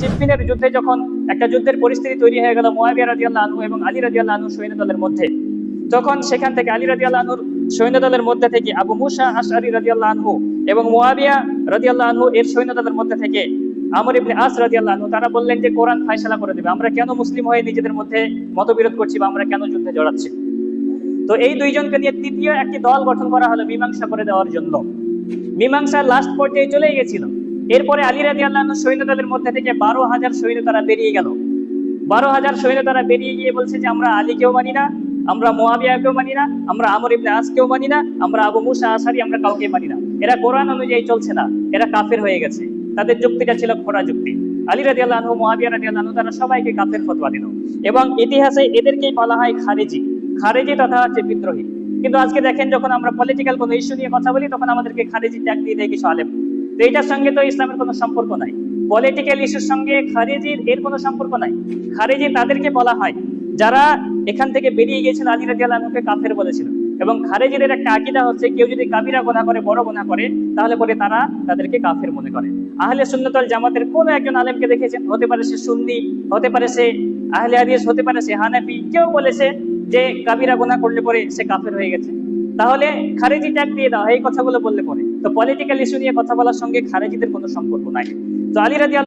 সিফফিনের যুদ্ধে যখন একটা যুদ্ধের পরিস্থিতি তৈরি হয়ে গেল মুআবিয়া রাদিয়াল্লাহু আনহু এবং আলী রাদিয়াল্লাহু আনহু সৈন্য দলের মধ্যে, তখন সেখান থেকে আলী রাদিয়াল্লাহু আনহুর সৈন্য দলের মধ্যে থেকে আবু মুসা আশআরী রাদিয়াল্লাহু আনহু এবং মুআবিয়া রাদিয়াল্লাহু আনহু এর সৈন্য দলের মধ্যে থেকে আমর ইবনে আস রাদিয়াল্লাহু আনহু তারা বললেন যে কোরআন ফয়সালা করে দেবে, আমরা কেন মুসলিম হয়ে নিজেদের মধ্যে মতবিরোধ করছি বা আমরা কেন যুদ্ধে জড়াচ্ছি। তো এই দুইজনকে নিয়ে তৃতীয় একটি দল গঠন করা হলো মীমাংসা করে দেওয়ার জন্য। মীমাংসা লাস্ট পর্যায়ে চলে গেছিল। এরপরে আলী রাদিয়াল্লাহু আনহু সৈন্য দলের মধ্যে থেকে 12,000 সৈন্য তারা বেরিয়ে গেল। 12,000 সৈন্য তারা বেরিয়ে গিয়ে বলছে যে আমরা আলীকেও মানি না, আমরা মুআবিয়াকেও মানি না, আমরা আমর ইবনে আসকেও মানি না, আমরা আবু মুসা আশআরী আমরা কাউকে মানি না। এরা কোরআন অনুযায়ী চলছে না, এরা কাফের হয়ে গেছে। তাদের যুক্তিটা ছিল খোঁড়া যুক্তি। আলী রাদিয়াল্লাহু আনহু, মুআবিয়া রাদিয়াল্লাহু আনহু তারা সবাইকে কাফের ফতোয়া দিল এবং ইতিহাসে এদেরকেই বলা হয় খারিজি। খারিজি তথা হচ্ছে বিদ্রোহী। কিন্তু আজকে দেখেন, যখন আমরা পলিটিক্যাল কোনো ইস্যু নিয়ে কথা বলি তখন আমাদেরকে খারিজি ট্যাগ দিয়ে দেয় কিছু আলেম। তো এটার সঙ্গে তো ইসলামের কোনো সম্পর্ক নাই। পলিটিক্যাল ইস্যুর সঙ্গে খারিজির এর কোনো সম্পর্ক নাই। খারিজি তাদেরকে বলা হয় যারা এখান থেকে বেরিয়ে গিয়েছিল, আলী রাদিয়াল্লাহু আনহুকে কাফের বলেছিল। এবং খারিজিদের একটা আকীদা হচ্ছে কেউ যদি কাবিরা গুনাহ করে, বড় গুনাহ করে, তাহলে পরে তারা তাদেরকে কাফের মনে করে। আহলে সুন্নাত ওয়াল জামাতের কোন একজন আলেমকে দেখেছেন, হতে পারে সে সুন্নি, হতে পারে সে আহলে হাদিস, হতে পারে সে হানাফি, কেউ বলেছে যে কাবিরা গুনাহ করলে পরে সে কাফের হয়ে গেছে? তাহলে খারিজি ট্যাগ দিয়ে দাও এই কথাগুলো বললে পরে। তো পলিটিক্যাল ইস্যু নিয়ে কথা বলার সঙ্গে খারিজিদের কোনো সম্পর্ক নাই। তো আলী রাদিয়াল্লাহু